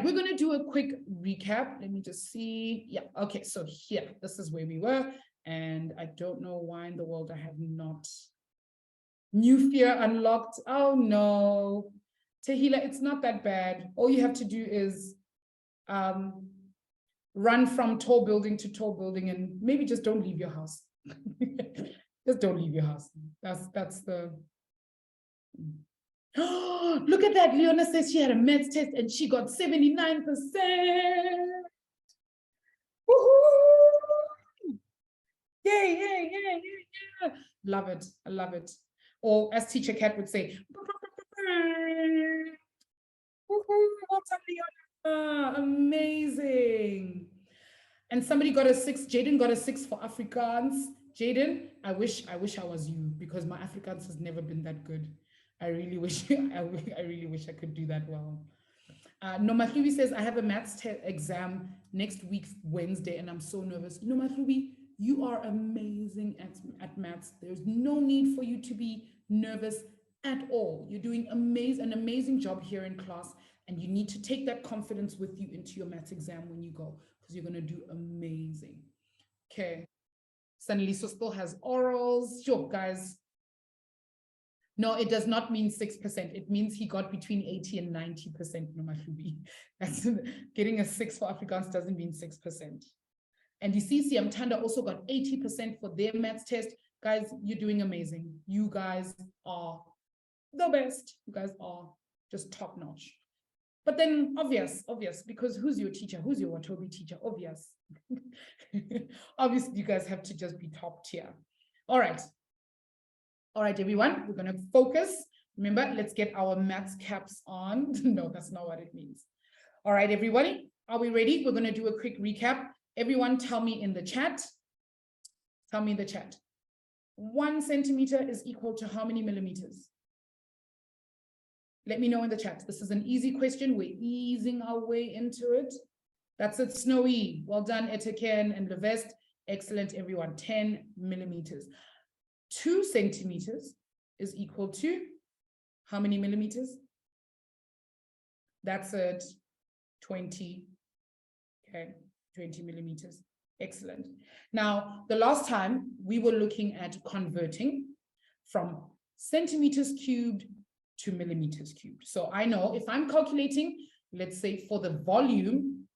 we're going to do a quick recap. Let me just see. Yeah, okay, so here, this is where we were. And I don't know why in the world I have not. New fear unlocked. Oh no. Tehila, it's not that bad. All you have to do is run from tall building to tall building and maybe just don't leave your house. Just don't leave your house. That's the... Oh, look at that. Leona says she had a maths test and she got 79%. Woohoo! Yay, yay, yay, yay. Love it. I love it. Or as Teacher Kat would say, amazing. And somebody got a 6. Jaden got a 6 for Afrikaans. Jaden, I wish I was you, because my Afrikaans has never been that good. I really wish I could do that well. Nomatlubi says, I have a maths exam next week, Wednesday, and I'm so nervous. Nomatlubi, you are amazing at maths. There's no need for you to be nervous at all. You're doing an amazing job here in class, and you need to take that confidence with you into your maths exam when you go, because you're going to do amazing. Okay. Sanliso still has orals. Sure, guys. No, it does not mean 6%. It means he got between 80 and 90%. Nomatlubi. That's getting a 6 for Afrikaans doesn't mean 6%. And you see, Siamtanda also got 80% for their maths test. Guys, you're doing amazing. You guys are the best. You guys are just top notch. But then obvious, because who's your teacher? Who's your Watobe teacher? Obvious. Obviously, you guys have to just be top tier. All right. All right, everyone, we're going to focus. Remember, let's get our maths caps on. No, that's not what it means. All right, everybody, are we ready? We're going to do a quick recap. Everyone tell me in the chat. Tell me in the chat. 1 centimeter is equal to how many millimeters? Let me know in the chat. This is an easy question. We're easing our way into it. That's it, Snowy. Well done, Eteken and Levest. Excellent, everyone. 10 millimeters. 2 centimeters is equal to how many millimeters? That's it, 20. Okay, 20 millimeters. Excellent. Now, the last time we were looking at converting from centimeters cubed to millimeters cubed. So I know if I'm calculating, let's say for the volume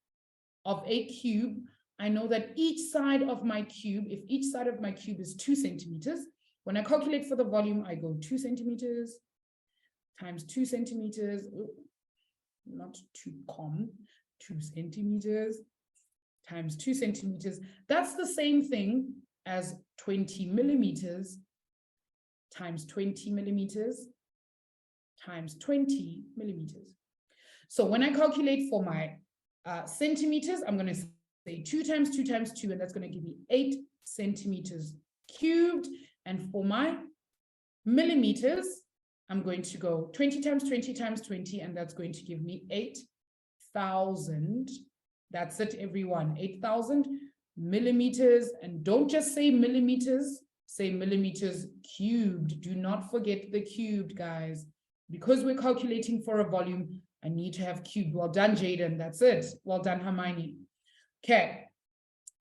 of a cube, I know that each side of my cube, if each side of my cube is 2 centimeters, when I calculate for the volume, I go 2 centimeters times 2 centimeters, not too common, 2 centimeters times 2 centimeters. That's the same thing as 20 millimeters times 20 millimeters times 20 millimeters. So when I calculate for my centimeters, I'm going to say 2 times 2 times 2, and that's going to give me 8 centimeters cubed. And for my millimeters, I'm going to go 20 times 20 times 20, and that's going to give me 8,000. That's it, everyone. 8,000 millimeters. And don't just say millimeters, say millimeters cubed. Do not forget the cubed, guys. Because we're calculating for a volume, I need to have cubed. Well done, Jaden. That's it. Well done, Hermione. Okay.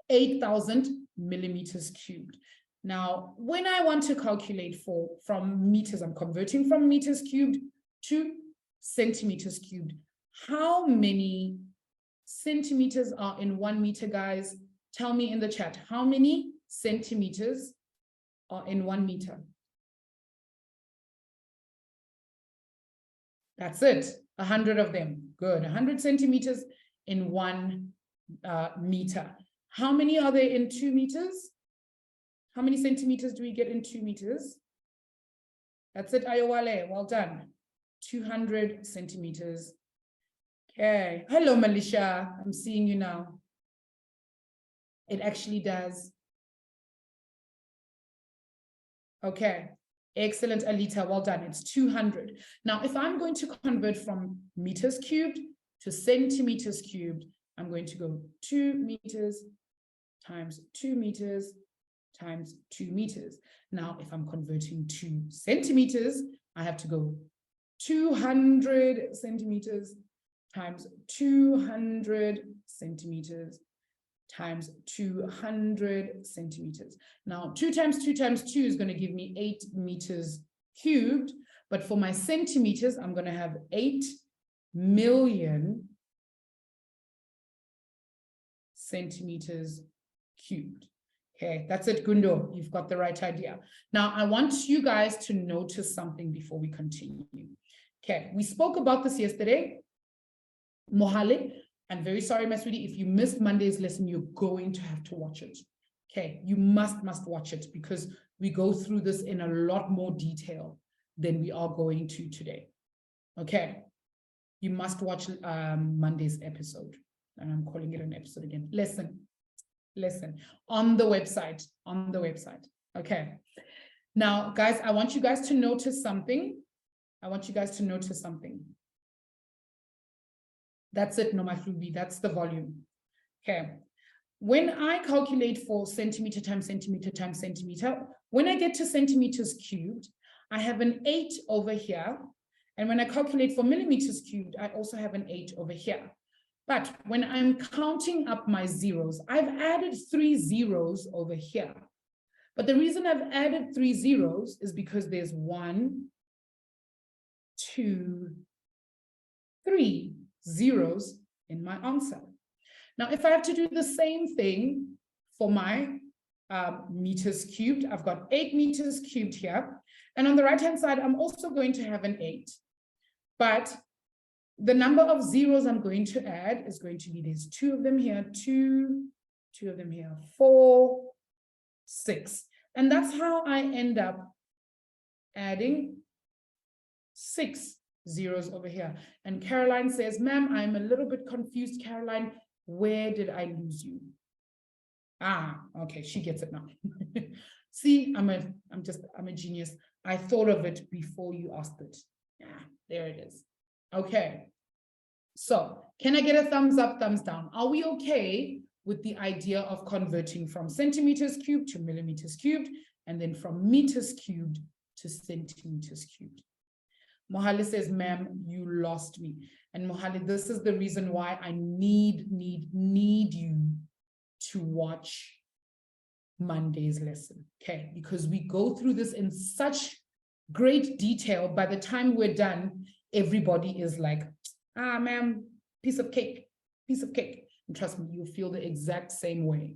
8,000 millimeters cubed. Now, when I want to calculate from meters, I'm converting from meters cubed to centimeters cubed. How many centimeters are in 1 meter, guys? Tell me in the chat. How many centimeters are in 1 meter? That's it. 100 of them. Good. 100 centimeters in 1 meter. How many are there in 2 meters? How many centimeters do we get in 2 meters? That's it, Ayowale. Well done. 200 centimeters. Okay. Hello, Melisha. I'm seeing you now. It actually does. Okay. Excellent, Alita. Well done. It's 200. Now, if I'm going to convert from meters cubed to centimeters cubed, I'm going to go 2 meters times 2 meters times 2 meters. Now, if I'm converting to centimeters, I have to go 200 centimeters times 200 centimeters times 200 centimeters. Now, 2 times 2 times 2 is going to give me 8 meters cubed. But for my centimeters, I'm going to have 8 million centimeters cubed. Okay, that's it, Gundo. You've got the right idea. Now, I want you guys to notice something before we continue. Okay, we spoke about this yesterday. Mohale, I'm very sorry, my sweetie, if you missed Monday's lesson, you're going to have to watch it. Okay, you must watch it because we go through this in a lot more detail than we are going to today. Okay, you must watch Monday's episode. And I'm calling it an episode again. Lesson on the website, Okay. Now, guys, I want you guys to notice something. That's it, no, my Fluby, that's the volume. Okay. When I calculate for centimeter times centimeter times centimeter, when I get to centimeters cubed, I have an 8 over here. And when I calculate for millimeters cubed, I also have an 8 over here. But when I'm counting up my zeros, I've added 3 zeros over here. But the reason I've added 3 zeros is because there's 1, 2, 3 zeros in my answer. Now, if I have to do the same thing for my meters cubed, I've got 8 meters cubed here. And on the right-hand side, I'm also going to have an 8. But the number of zeros I'm going to add is going to be, there's 2 of them here, 2 of them here, 4, 6. And that's how I end up adding 6 zeros over here. And Caroline says, ma'am, I'm a little bit confused, Caroline. Where did I lose you? Ah, okay, she gets it now. See, I'm a genius. I thought of it before you asked it. Yeah, there it is. Okay. So, can I get a thumbs up, thumbs down? Are we okay with the idea of converting from centimeters cubed to millimeters cubed, and then from meters cubed to centimeters cubed? Mohale says, ma'am, you lost me. And Mohale, this is the reason why I need you to watch Monday's lesson, okay? Because we go through this in such great detail. By the time we're done, everybody is like, ah, ma'am, piece of cake. And trust me, you'll feel the exact same way,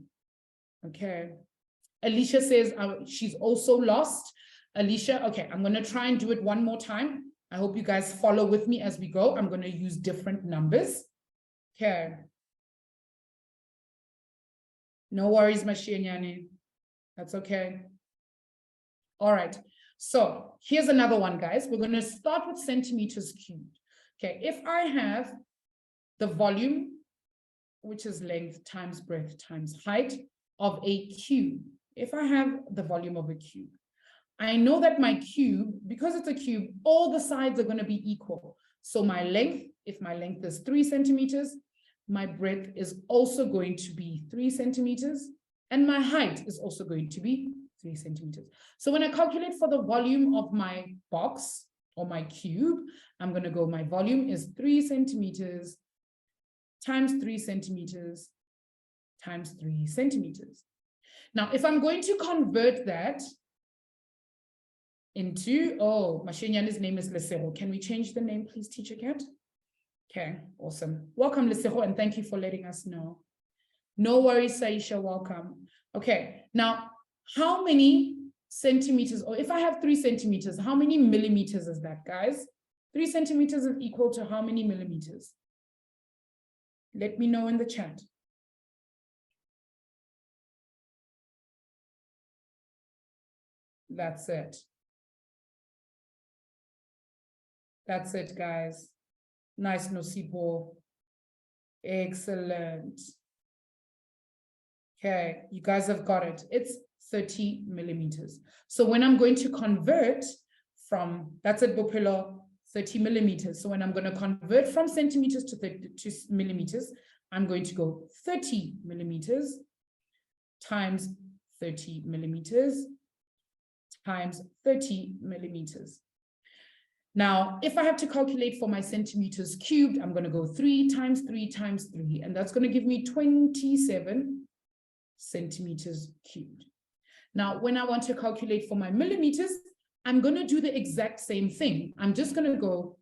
okay? Alicia says she's also lost. Alicia, okay, I'm going to try and do it one more time. I hope you guys follow with me as we go. I'm going to use different numbers. Okay. No worries, Mashianyane. That's okay. All right. So here's another one, guys. We're going to start with centimeters cubed. Okay. If I have the volume, which is length times breadth times height of a cube, if I have the volume of a cube, I know that my cube, because it's a cube, all the sides are going to be equal. So my length, if my length is 3 centimeters, my breadth is also going to be 3 centimeters, and my height is also going to be 3 centimeters. So when I calculate for the volume of my box or my cube, I'm going to go, my volume is 3 centimeters times 3 centimeters times 3 centimeters. Now, if I'm going to convert that into, oh, Mashinyane's name is Lesero. Can we change the name, please, Teacher Cat? Okay, awesome. Welcome, Lesero, and thank you for letting us know. No worries, Saisha, welcome. Okay, now, how many centimeters, or if I have 3 centimeters, how many millimeters is that, guys? 3 centimeters is equal to how many millimeters? Let me know in the chat. That's it. That's it, guys. Nice, Nosipo. Excellent. Okay, you guys have got it. It's 30 millimeters. So when I'm going to convert from, that's it, Bopelo, 30 millimeters. So when I'm going to convert from centimeters to millimeters, I'm going to go 30 millimeters times 30 millimeters times 30 millimeters. Now, if I have to calculate for my centimeters cubed, I'm going to go 3 times 3 times 3, and that's going to give me 27 centimeters cubed. Now, when I want to calculate for my millimeters, I'm going to do the exact same thing. I'm just going to go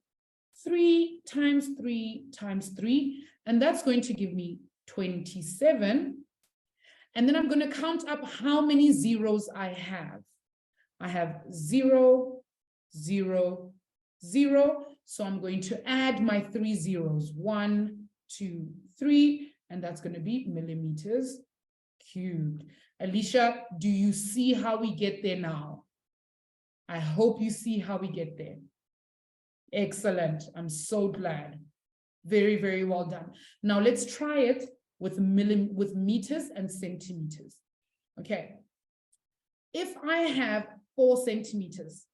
3 times 3 times 3, and that's going to give me 27. And then I'm going to count up how many zeros I have. I have 0, 0, 0. So I'm going to add my 3 zeros, 1, 2, 3, and that's going to be millimeters cubed. Alicia, do you see how we get there now? I hope you see how we get there. Excellent. I'm so glad. Very, very well done. Now let's try it with meters and centimeters. Okay. If I have 4 centimeters,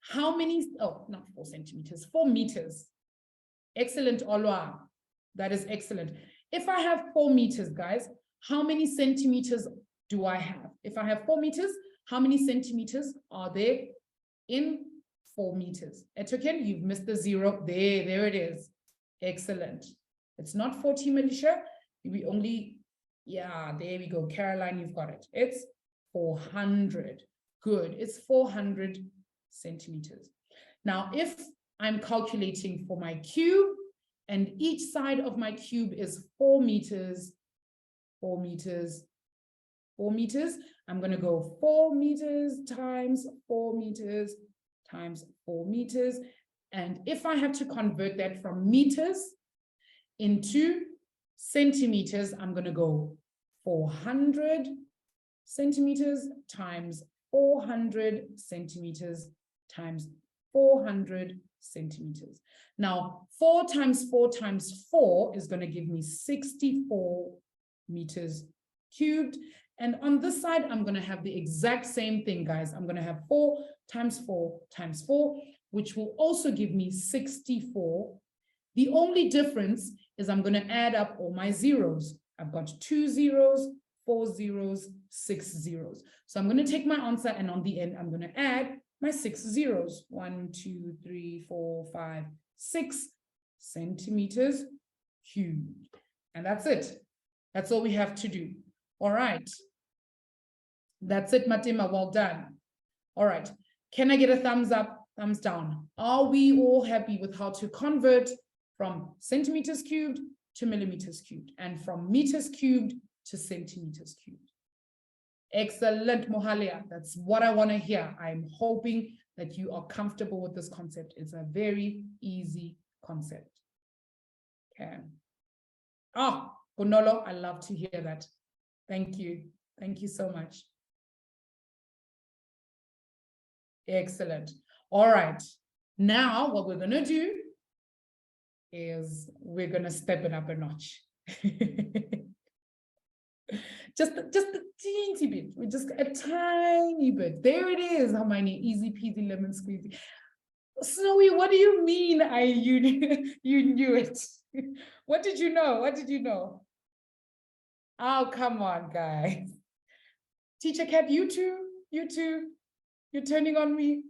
how many, oh, not 4 centimeters, 4 meters. Excellent, Olwa. That is excellent. If I have 4 meters, guys, how many centimeters do I have? If I have 4 meters, how many centimeters are there in 4 meters? Etoken, you've missed the 0. There it is. Excellent. It's not 40, Militia. We only, yeah, there we go. Caroline, you've got it. It's 400. Good. It's 400 centimeters. Now, if I'm calculating for my cube, and each side of my cube is 4 meters, 4 meters, 4 meters, I'm going to go 4 meters times 4 meters times 4 meters. And if I have to convert that from meters into centimeters, I'm going to go 400 centimeters times 400 centimeters times 400 centimeters. Now, 4 times 4 times 4 is going to give me 64 meters cubed. And on this side, I'm going to have the exact same thing, guys. I'm going to have 4 times 4 times 4, which will also give me 64. The only difference is I'm going to add up all my zeros. I've got 2 zeros, 4 zeros, 6 zeros. So I'm going to take my answer, and on the end, I'm going to add my 6 zeros. 1, 2, 3, 4, 5, 6 centimeters cubed. And that's it. That's all we have to do. All right. That's it, Matima. Well done. All right. Can I get a thumbs up, thumbs down? Are we all happy with how to convert from centimeters cubed to millimeters cubed, and from meters cubed to centimeters cubed? Excellent, Mohalia. That's what I want to hear. I'm hoping that you are comfortable with this concept. It's a very easy concept. Okay. Oh, Bonolo, I love to hear that. Thank you. Thank you so much. Excellent. All right. Now, what we're going to do is we're going to step it up a notch. just a teensy bit. We just a tiny bit. There it is, Hermione. Easy peasy lemon squeezy. Snowy, what do you mean? You knew it. What did you know? What did you know? Oh, come on, guys. Teacher Cat, you too. You're turning on me.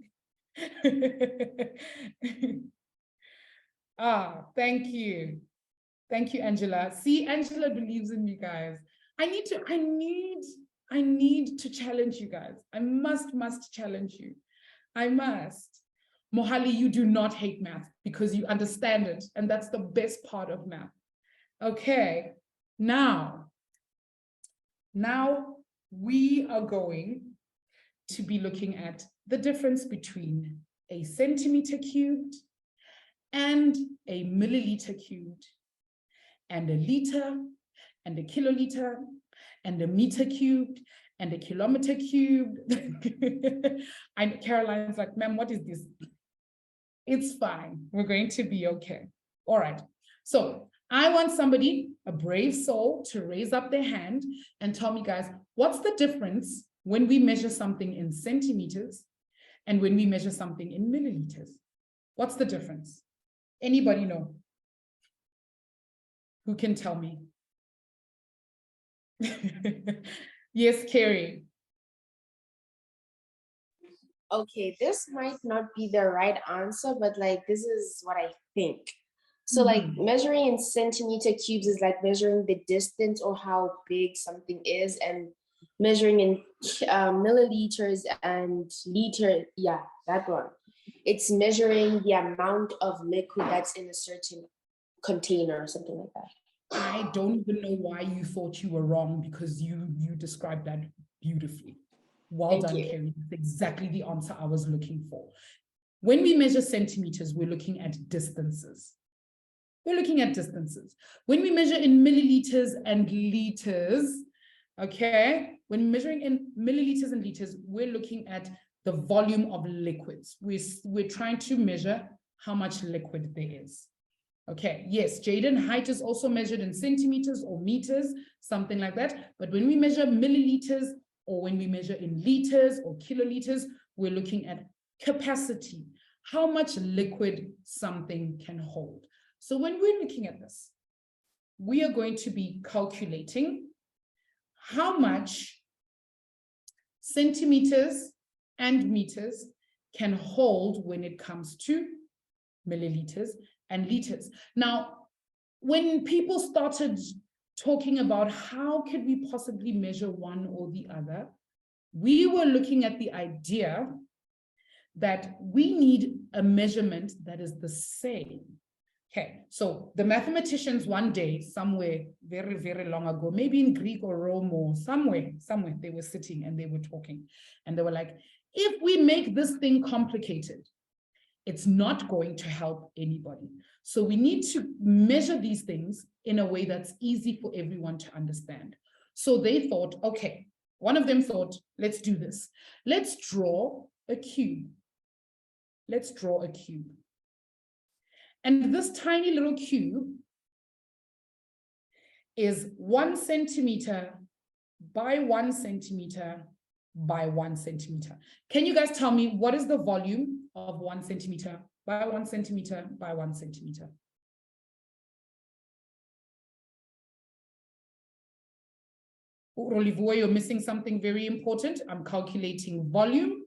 Ah, thank you. Thank you, Angela. See, Angela believes in me, guys. I need to challenge you guys. I must challenge you. I must. Mohali, you do not hate math because you understand it. And that's the best part of math. Okay, now we are going to be looking at the difference between a centimeter cubed and a milliliter cubed, and a liter, and a kiloliter, and a meter cubed, and a kilometer cubed. And Caroline's like, ma'am, what is this? It's fine. We're going to be okay. All right. So I want somebody, a brave soul, to raise up their hand and tell me, guys, what's the difference when we measure something in centimeters and when we measure something in milliliters? What's the difference? Anybody know? Who can tell me? Yes, Carrie. okay, this might not be the right answer, but like this is what I think. So like measuring in centimeter cubes is like measuring the distance or how big something is, and measuring in milliliters and liter, yeah, that one. It's measuring the amount of liquid that's in a certain container or something like that. I don't even know why you thought you were wrong, because you described that beautifully. Well Thank done, you. Kerry. That's exactly the answer I was looking for. When we measure centimeters, we're looking at distances. We're looking at distances. When we measure in milliliters and liters, okay, when measuring in milliliters and liters, we're looking at the volume of liquids. We're trying to measure how much liquid there is. Okay, yes, Jaden, height is also measured in centimeters or meters, something like that. But when we measure milliliters, or when we measure in liters or kiloliters, we're looking at capacity, how much liquid something can hold. So when we're looking at this, we are going to be calculating how much centimeters and meters can hold when it comes to milliliters and liters. Now, when people started talking about how could we possibly measure one or the other, we were looking at the idea that we need a measurement that is the same. Okay, so the mathematicians one day, somewhere very, very long ago, maybe in Greek or Rome or somewhere, they were sitting and they were talking. And they were like, if we make this thing complicated, it's not going to help anybody. So we need to measure these things in a way that's easy for everyone to understand. So they thought, okay, one of them thought, let's do this. Let's draw a cube. Let's draw a cube. And this tiny little cube is 1 centimeter by 1 centimeter by 1 centimeter. Can you guys tell me what is the volume of 1 centimeter by 1 centimeter by 1 centimeter? Rolivua, you're missing something very important. I'm calculating volume.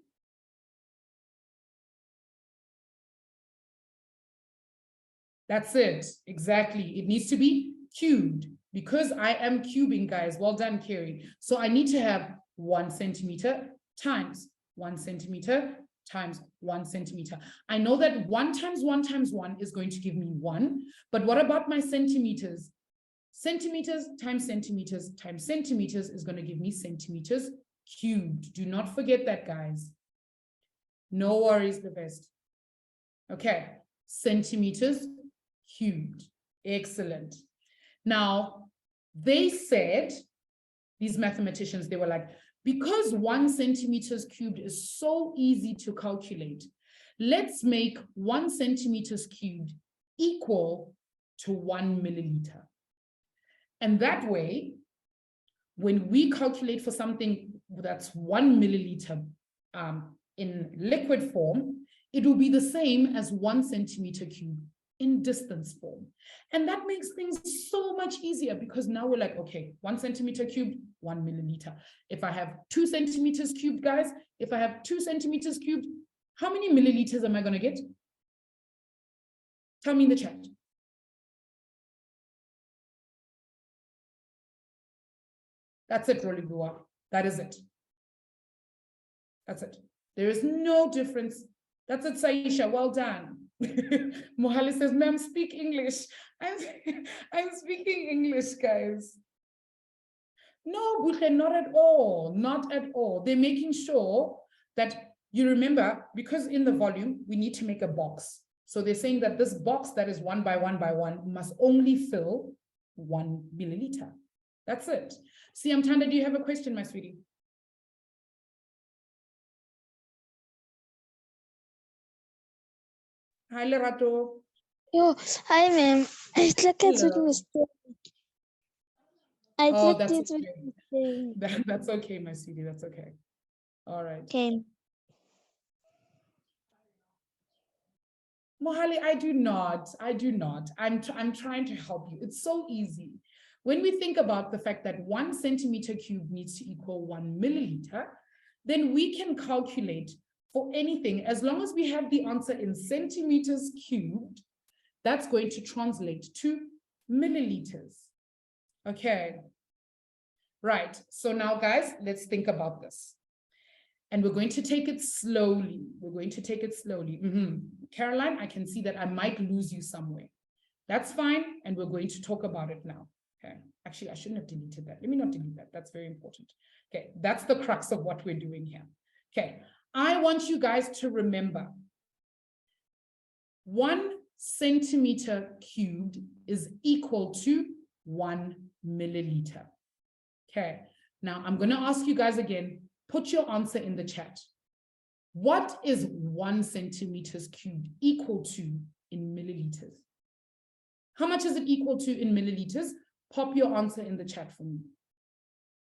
That's it, exactly. It needs to be cubed, because I am cubing, guys. Well done, Kerry. So I need to have 1 centimeter times 1 centimeter times 1 centimeter. I know that 1 times 1 times 1 is going to give me 1, but what about my centimeters? Centimeters times centimeters times centimeters is going to give me centimeters cubed. Do not forget that, guys. No worries, the best. Okay, centimeters cubed. Excellent. Now, they said, these mathematicians, they were like, because 1 centimeters cubed is so easy to calculate, let's make 1 centimeters cubed equal to 1 milliliter. And that way, when we calculate for something that's 1 milliliter in liquid form, it will be the same as 1 centimeter cubed in distance form. And that makes things so much easier, because now we're like, okay, 1 centimeter cubed, 1 milliliter. If I have 2 centimeters cubed, guys, if I have 2 centimeters cubed, how many milliliters am I going to get? Tell me in the chat. That's it, Rolibua. That is it. That's it. There is no difference. That's it, Saisha. Well done. Mohali says, ma'am, speak English. I'm speaking English, guys. No, Buhle, not at all. Not at all. They're making sure that you remember, because in the volume, we need to make a box. So they're saying that this box that is 1 by 1 by 1 must only fill 1 milliliter. That's it. See, Amtanda, do you have a question, my sweetie? Hi, Lerato. Oh, hi, ma'am. I clicked it with mistake. That's okay. That's okay, my sweetie. That's okay. All right. Okay. Mohali, I do not. I'm trying to help you. It's so easy. When we think about the fact that 1 centimeter cubed needs to equal 1 milliliter, then we can calculate for anything, as long as we have the answer in centimeters cubed, that's going to translate to milliliters. Okay. Right. So now, guys, let's think about this. And we're going to take it slowly. We're going to take it slowly. Caroline, I can see that I might lose you somewhere. That's fine. And we're going to talk about it now. Okay. Actually, I shouldn't have deleted that. Let me not delete that. That's very important. Okay. That's the crux of what we're doing here. Okay. I want you guys to remember 1 centimeter cubed is equal to 1 milliliter. Okay. Now I'm going to ask you guys again, put your answer in the chat. What is 1 centimeters cubed equal to in milliliters? How much is it equal to in milliliters? Pop your answer in the chat for me.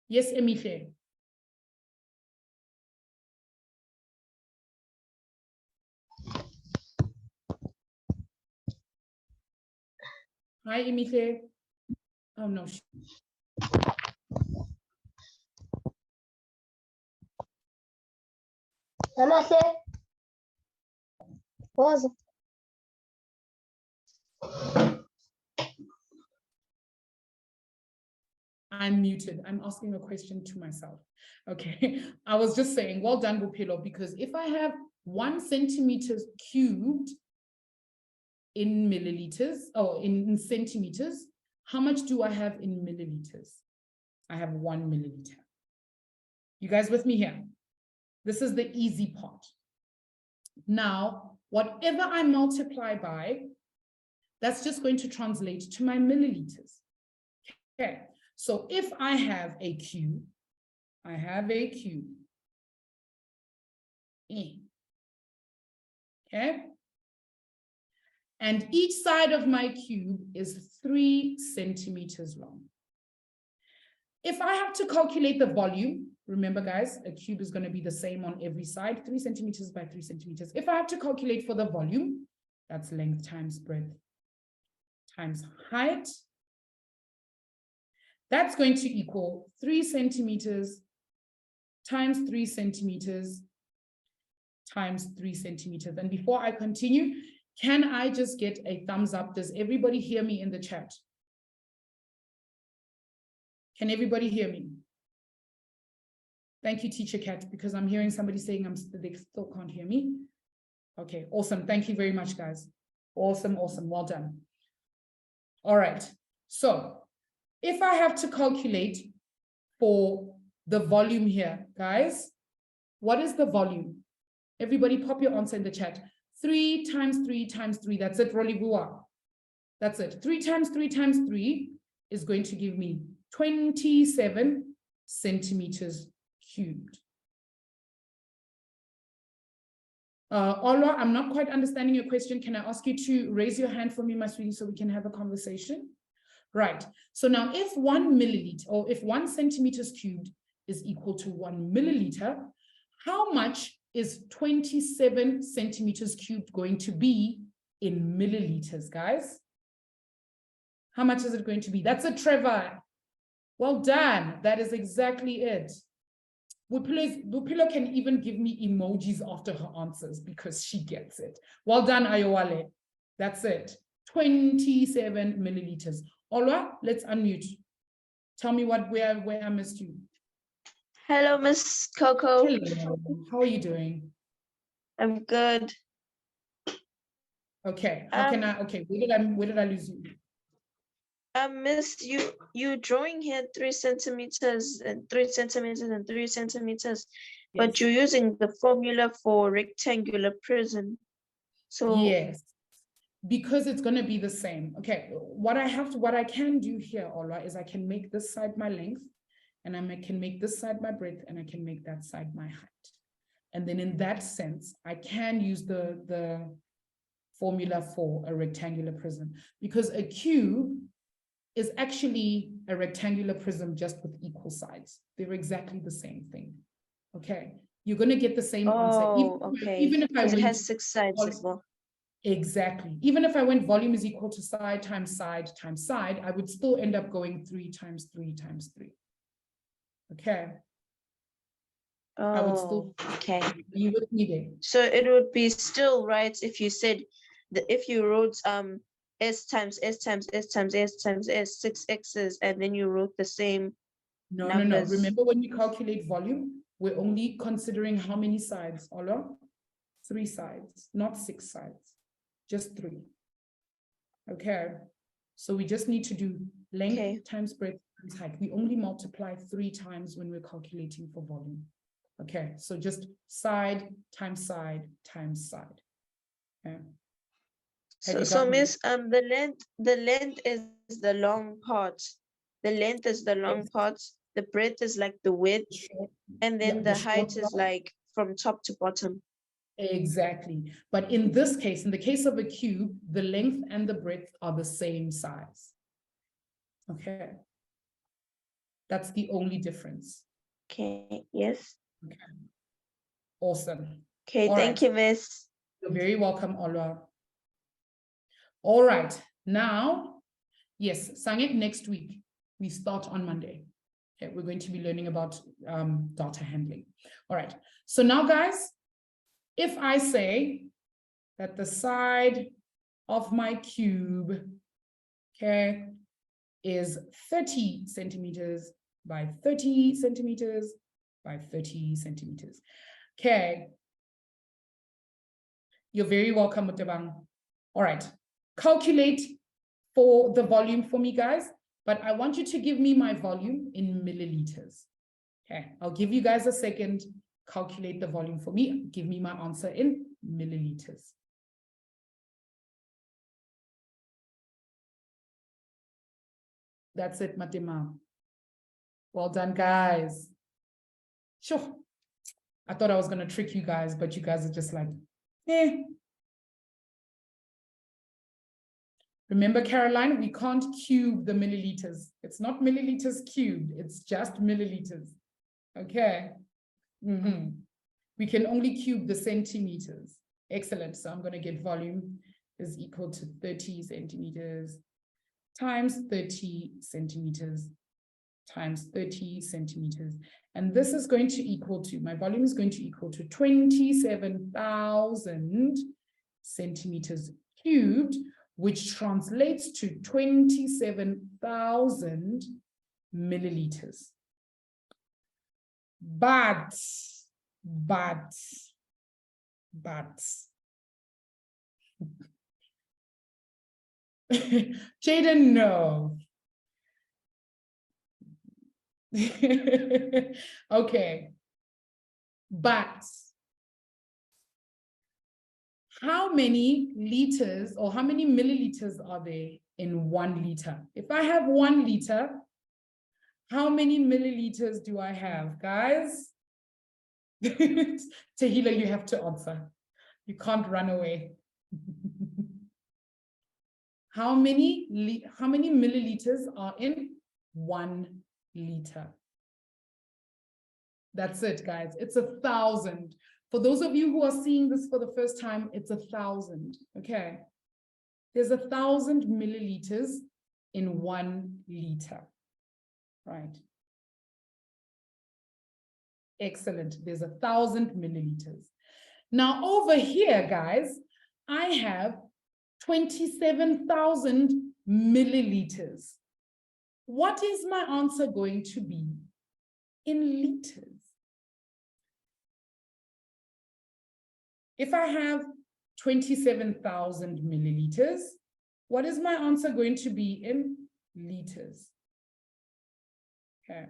Yes, Emihle. Hi, Emihle. Oh, no. I'm muted. I'm asking a question to myself. Okay. I was just saying, well done, Bupelo, because if I have 1 centimeter cubed in milliliters, or in centimeters, how much do I have in milliliters? I have 1 milliliter. You guys with me here? This is the easy part. Now, whatever I multiply by, that's just going to translate to my milliliters. Okay. So if I have a cube, I have a cube. Okay. And each side of my cube is 3 centimeters long. If I have to calculate the volume, remember guys, a cube is going to be the same on every side, 3 centimeters by 3 centimeters. If I have to calculate for the volume, that's length times breadth times height. That's going to equal 3 centimeters times 3 centimeters times 3 centimeters. And before I continue, can I just get a thumbs up? Does everybody hear me in the chat? Can everybody hear me? Thank you, Teacher Kat, because I'm hearing somebody saying they still can't hear me. Okay, awesome. Thank you very much, guys. Awesome, awesome. Well done. All right. So if I have to calculate for the volume here, guys, what is the volume? Everybody pop your answer in the chat. 3 times 3 times 3. That's it, Rolibua. That's it. 3 times 3 times 3 is going to give me 27 centimeters cubed. Olwa, I'm not quite understanding your question. Can I ask you to raise your hand for me, my sweetie, so we can have a conversation? Right. So now if 1 milliliter, or if 1 centimeters cubed is equal to 1 milliliter, how much is 27 centimeters cubed going to be in milliliters, guys? How much is it going to be? That's a Trevor. Well done. That is exactly it. Bupilo can even give me emojis after her answers because she gets it. Well done, Ayowale. That's it. 27 milliliters. Olwa, let's unmute. Tell me where I missed you. Hello, Miss Coco. Hello. How are you doing? I'm good. Okay. How can I? Okay. Where did I lose you? Miss, you drawing here 3 centimeters and 3 centimeters and 3 centimeters, yes. But you're using the formula for rectangular prism. So yes, because it's going to be the same. Okay. What I can do here, Olwa, is I can make this side my length, and I can make this side my breadth, and I can make that side my height. And then in that sense, I can use the formula for a rectangular prism, because a cube is actually a rectangular prism just with equal sides. They're exactly the same thing. Okay. You're going to get the same answer. Even if I went, it has 6 sides as well. Exactly. Even if I went volume is equal to side times side times side, I would still end up going 3 times 3 times 3. Okay. I would still, okay. you with me there. So it would be still right if you said if you wrote S times S times S times S times S, 6 X's, and then you wrote the same No, numbers. Remember when we calculate volume, we're only considering how many sides, Ola? 3 sides, not 6 sides, just 3. Okay. So we just need to do length times breadth times height. We only multiply 3 times when we're calculating for volume. Okay, so just side times side times side. Okay. So Miss, the length is the long part. The length is the long part. The breadth is like the width, and then the height is like from top to bottom. Exactly. But in this case, in the case of a cube, the length and the breadth are the same size. Okay. That's the only difference. Okay, yes. Okay. Awesome. Okay, thank you, Miss. You're very welcome, Ola. All right. Now, yes, Sangit, next week, we start on Monday. Okay, we're going to be learning about data handling. All right. So now, guys, if I say that the side of my cube, okay, is 30 centimeters by 30 centimeters by 30 centimeters. Okay. You're very welcome, Mutabang. All right. Calculate for the volume for me, guys, but I want you to give me my volume in milliliters. Okay, I'll give you guys a second. Calculate the volume for me. Give me my answer in milliliters. That's it, Matima. Well done, guys. Sure. I thought I was going to trick you guys, but you guys are just like, eh. Remember, Caroline, we can't cube the milliliters. It's not milliliters cubed. It's just milliliters. Okay. We can only cube the centimeters. Excellent. So I'm going to get volume is equal to 30 centimeters times 30 centimeters times 30 centimeters. And this is going to equal to, my volume is going to equal to 27,000 centimeters cubed, which translates to 27,000 milliliters. But Jaden, no. Okay. But how many liters or how many milliliters are there in 1 liter? If I have 1 liter, how many milliliters do I have, guys? Tahila, you have to answer. You can't run away. How many milliliters are in 1 liter? That's it, guys. It's 1,000. For those of you who are seeing this for the first time, it's 1,000. Okay. There's 1,000 milliliters in 1 liter. Right. Excellent. There's 1,000 milliliters. Now over here, guys, I have 27,000 milliliters. What is my answer going to be in liters? If I have 27,000 milliliters, what is my answer going to be in liters? Okay.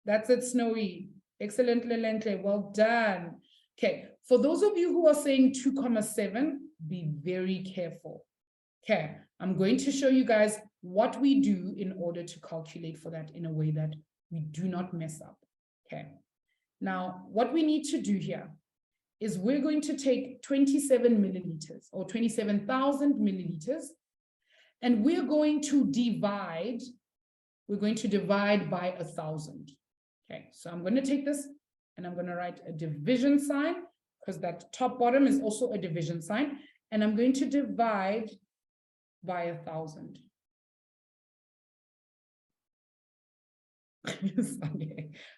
That's it, Snowy. Excellent, Lelente. Well done. Okay. For those of you who are saying 2,7, be very careful. Okay. I'm going to show you guys what we do in order to calculate for that in a way that we do not mess up. Okay. Now, what we need to do here is we're going to take 27 milliliters or 27,000 milliliters, and we're going to divide by 1,000. Okay, so I'm going to take this and I'm going to write a division sign because that top bottom is also a division sign, and I'm going to divide by 1,000.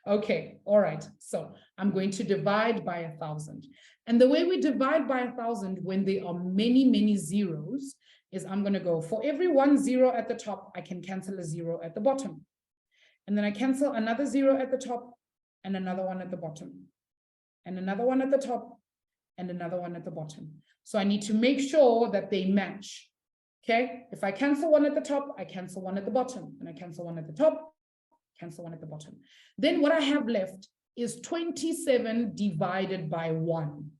Okay, all right. So I'm going to divide by 1,000. And the way we divide by 1,000 when there are many, many zeros is I'm going to go for every 1 0 at the top, I can cancel a 0 at the bottom. And then I cancel another 0 at the top and another one at the bottom. And another one at the top and another one at the bottom. So I need to make sure that they match. Okay, if I cancel one at the top, I cancel one at the bottom, and I cancel one at the top, cancel one at the bottom. Then what I have left is 27 divided by 1.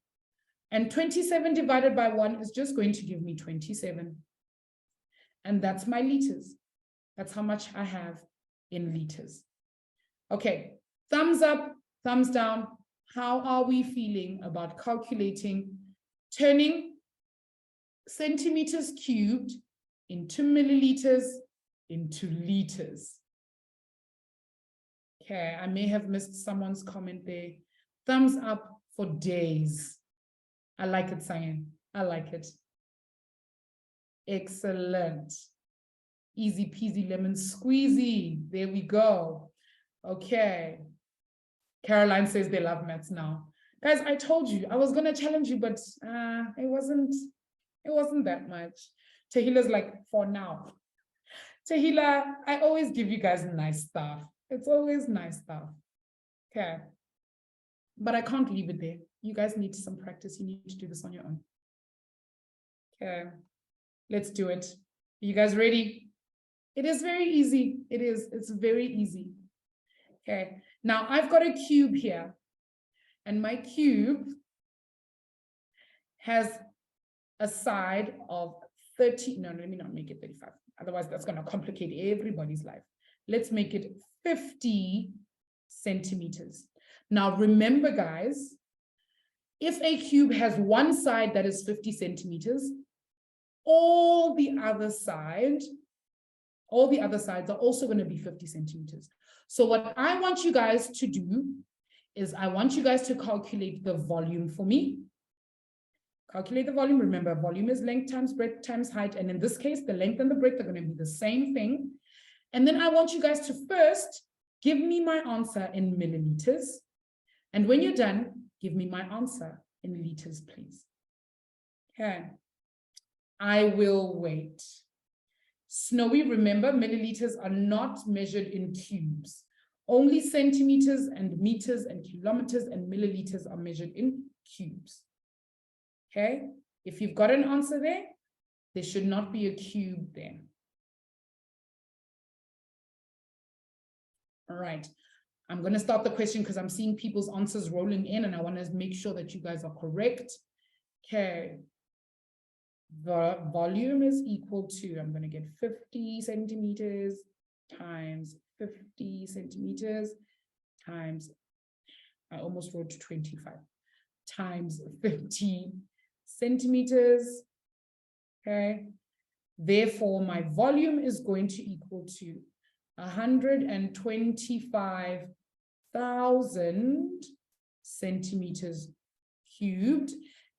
And 27 divided by 1 is just going to give me 27. And that's my liters. That's how much I have in liters. Okay, thumbs up, thumbs down. How are we feeling about calculating, turning centimeters cubed into milliliters into liters? Okay, I may have missed someone's comment there. Thumbs up for days. I like it, Cyan. I like it. Excellent. Easy peasy lemon squeezy. There we go. Okay. Caroline says they love maths now. Guys, I told you I was gonna challenge you, but it wasn't that much. Tahila's like, for now. Tahila, I always give you guys nice stuff. It's always nice stuff. Okay. But I can't leave it there. You guys need some practice. You need to do this on your own. Okay. Let's do it. Are you guys ready? It is very easy. It is. It's very easy. Okay. Now I've got a cube here. And my cube has a side of 30. No, let me not make it 35. Otherwise, that's going to complicate everybody's life. Let's make it 50 centimeters. Now, remember, guys, if a cube has one side that is 50 centimeters, all the other sides are also going to be 50 centimeters. So what I want you guys to do is I want you guys to calculate the volume for me. Calculate the volume. Remember, volume is length times breadth times height. And in this case, the length and the breadth are going to be the same thing. And then I want you guys to first give me my answer in milliliters. And when you're done, give me my answer in liters, please. Okay. I will wait. Snowy, remember, milliliters are not measured in cubes. Only centimeters and meters and kilometers and milliliters are measured in cubes. Okay, if you've got an answer there, there should not be a cube there. All right, I'm going to start the question because I'm seeing people's answers rolling in and I want to make sure that you guys are correct. Okay, the volume is equal to, I'm going to get 50 centimeters times 50 centimeters times, I almost wrote 25, times 50 centimeters. Okay, therefore my volume is going to equal to 125,000 centimeters cubed.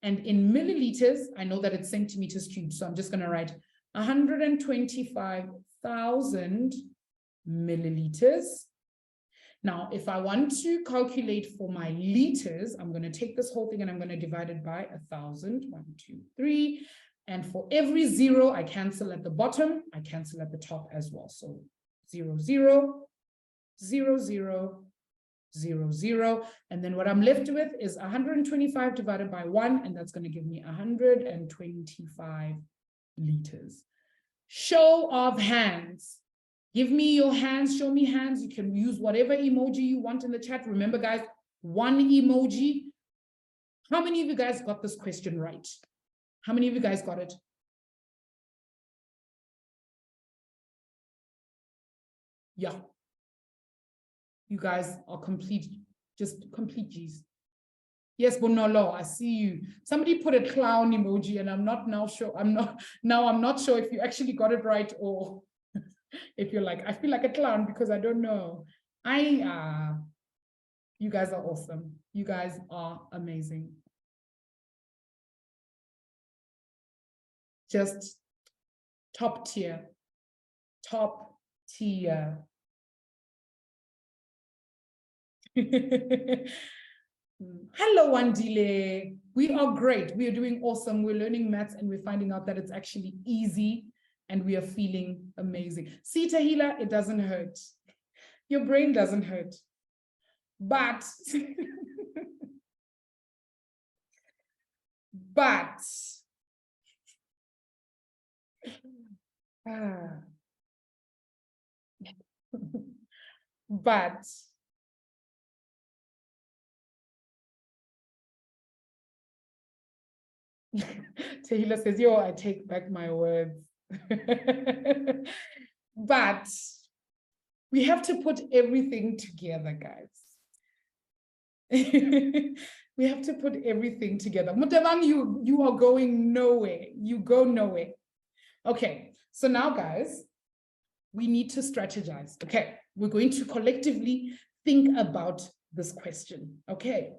And in milliliters, I know that it's centimeters cubed, so I'm just going to write 125,000 milliliters. Now, if I want to calculate for my liters, I'm going to take this whole thing and I'm going to divide it by 1,000. 1, 2, 3. And for every 0, I cancel at the bottom. I cancel at the top as well. So 0, 0, 0, 0, 0, 0. And then what I'm left with is 125 divided by 1. And that's going to give me 125 liters. Show of hands. Give me your hands, show me hands. You can use whatever emoji you want in the chat. Remember, guys, one emoji. How many of you guys got this question right? How many of you guys got it? Yeah. You guys are complete, just complete G's. Yes, Bonolo, I see you. Somebody put a clown emoji and I'm not now sure. I'm not sure if you actually got it right or if you're like, I feel like a clown because I don't know. You guys are awesome. You guys are amazing. Just top tier. Top tier. Hello, Wandile. We are great. We are doing awesome. We're learning maths and we're finding out that it's actually easy and we are feeling amazing. See, Tahila, it doesn't hurt. Your brain doesn't hurt. But, but, but, Tahila says, yo, I take back my words. But we have to put everything together, guys. We have to put everything together. Mutavang, you are going nowhere. You go nowhere. Okay, so now, guys, we need to strategize. Okay, we're going to collectively think about this question. Okay.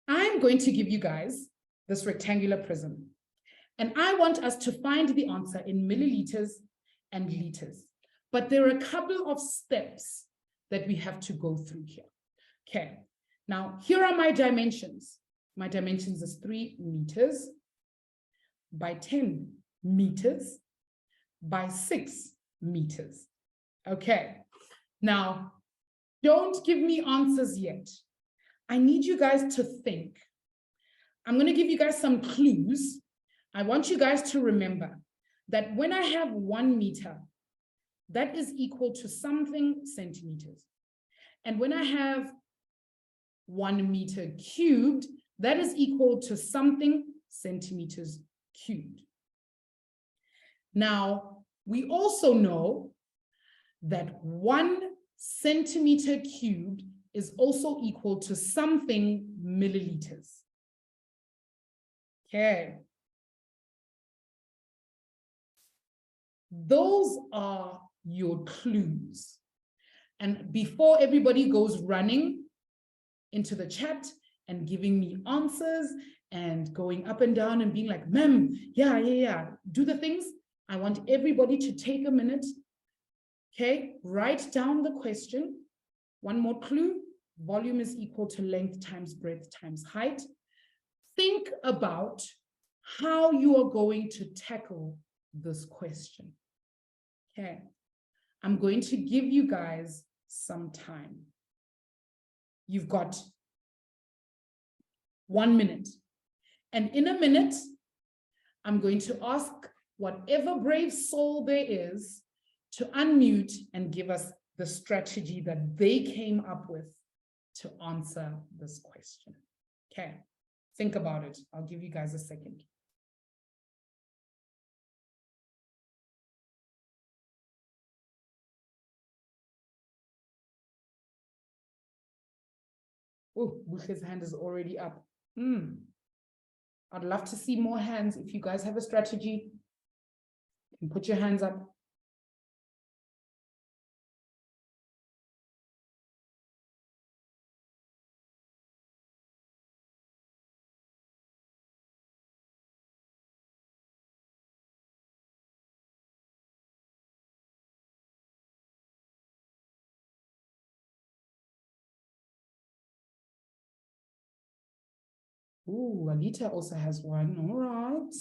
I'm going to give you guys this rectangular prism. And I want us to find the answer in milliliters and liters. But there are a couple of steps that we have to go through here. Okay, now here are my dimensions. My dimensions is 3 meters by 10 meters by 6 meters. Okay, now don't give me answers yet. I need you guys to think. I'm going to give you guys some clues. I want you guys to remember that when I have 1 meter, that is equal to something centimeters. And when I have 1 meter cubed, that is equal to something centimeters cubed. Now, we also know that 1 centimeter cubed is also equal to something milliliters. Okay. Those are your clues. And before everybody goes running into the chat and giving me answers and going up and down and being like, ma'am, yeah, do the things, I want everybody to take a minute. Okay, write down the question. One more clue, volume is equal to length times breadth times height. Think about how you are going to tackle this question. Okay, I'm going to give you guys some time. You've got 1 minute. And in a minute, I'm going to ask whatever brave soul there is to unmute and give us the strategy that they came up with to answer this question. Okay, think about it. I'll give you guys a second. Oh, Buche's hand is already up. I'd love to see more hands. If you guys have a strategy, you can put your hands up. Ooh, Anita also has one. All right.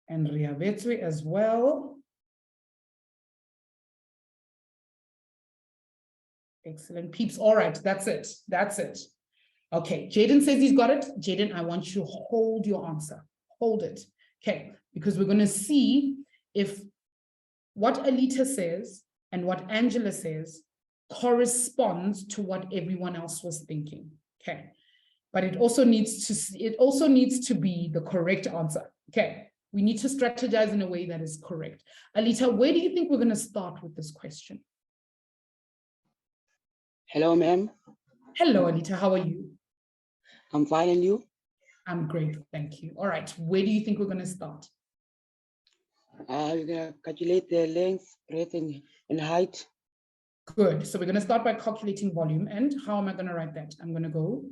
And Riavetri as well. Excellent, peeps. All right, that's it. That's it. Okay, Jaden says he's got it. Jaden, I want you to hold your answer. Hold it. Okay, because we're going to see if what Alita says and what Angela says corresponds to what everyone else was thinking. Okay, but it also needs to be the correct answer. Okay, we need to strategize in a way that is correct. Alita, where do you think we're going to start with this question? Hello, ma'am. Hello, Alita. How are you? I'm fine, and you? I'm great, thank you. All right, where do you think we're going to start? We're gonna calculate the length, breadth, and height. Good. So we're going to start by calculating volume. And how am I going to write that? I'm going to go.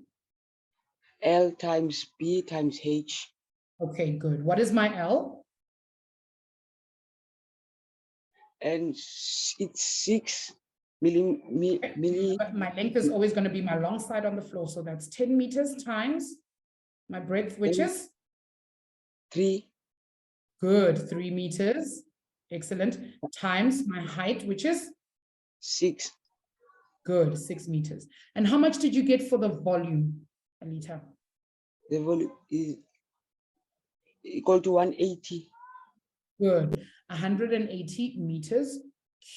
L times B times H. Okay, good. What is my L? And it's 6 milli. But my length is always going to be my long side on the floor. So that's 10 meters times my breadth, which is 3. good. 3 meters. Excellent. Times my height, which is 6. good. 6 meters. And how much did you get for the volume, Alita? The volume is equal to 180. Good. 180 meters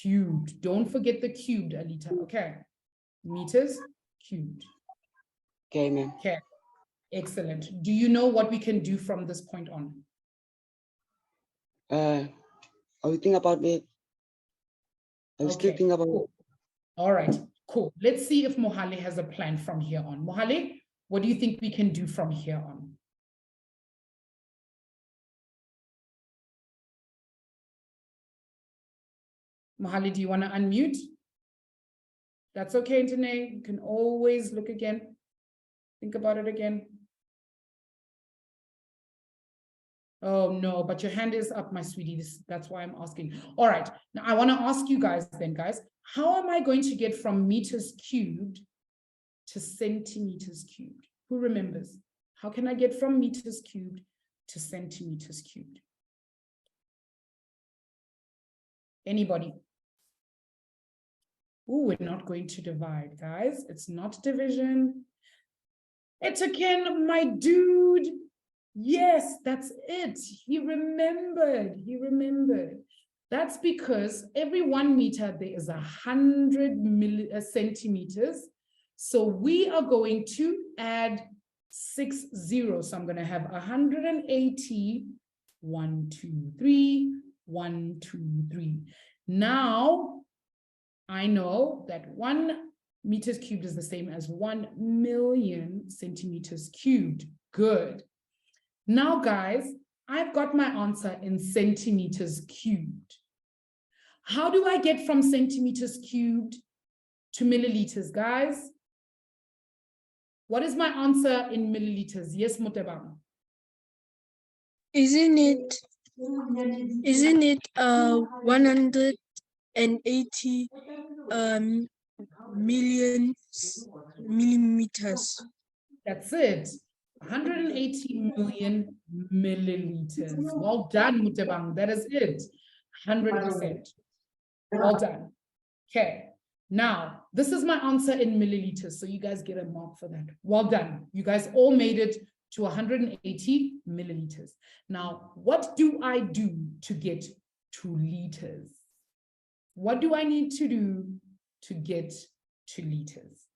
cubed. Don't forget the cubed, Alita. Okay. Meters cubed. Okay, ma'am. Okay. Excellent. Do you know what we can do from this point on? I will think about it. I will still think about it. Cool. All right, cool. Let's see if Mohale has a plan from here on. Mohale, what do you think we can do from here on? Mohale, do you want to unmute? That's okay, Tanae. You can always look again. Think about it again. Oh, no, but your hand is up, my sweetie. That's why I'm asking. All right. Now, I want to ask you guys then, guys, how am I going to get from meters cubed to centimeters cubed? Who remembers? How can I get from meters cubed to centimeters cubed? Anybody? Oh, we're not going to divide, guys. It's not division. It's again, my dude. Yes, that's it. He remembered. He remembered. That's because every 1 meter, there is 100 centimeters. So we are going to add 6 zeros. So I'm going to have 180, 1, 2, 3, 1, 2, 3. Now, I know that 1 meters cubed is the same as 1 million centimeters cubed. Good. Now, guys, I've got my answer in centimeters cubed. How do I get from centimeters cubed to milliliters, guys? What is my answer in milliliters? Yes, Mutebang. Isn't it 180 million millimeters? That's it. 180 million milliliters. Well done, Mutebang. That is it. 100%. Well done. Okay. Now, this is my answer in milliliters. So you guys get a mark for that. Well done. You guys all made it to 180 milliliters. Now, what do I do to get to liters? What do I need to do to get to liters?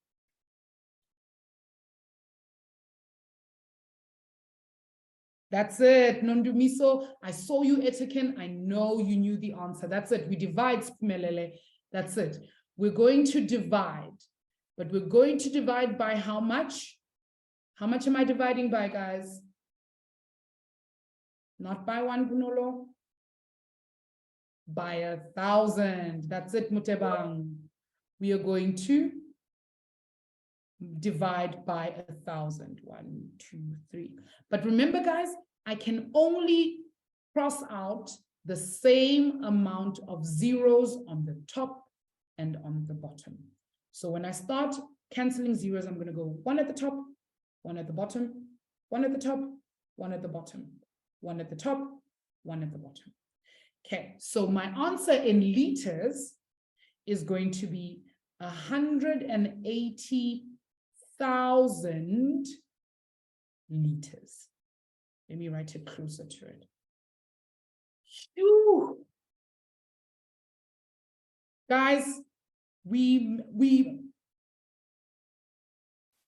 That's it, Nondumiso. I saw you, Etiken. I know you knew the answer. That's it. We divide, Spumelele. That's it. We're going to divide, but we're going to divide by how much? How much am I dividing by, guys? Not by 1, Bunolo. By 1,000. That's it, Mutebang. We are going to divide by 1,000. 1, 2, 3. But remember, guys, I can only cross out the same amount of zeros on the top and on the bottom. So when I start canceling zeros, I'm going to go 1 at the top, 1 at the bottom, 1 at the top, 1 at the bottom, 1 at the top, 1 at the bottom. Okay, so my answer in liters is going to be 180,000 liters. Let me write it closer to it. Phew. Guys, we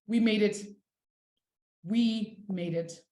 made it. We made it.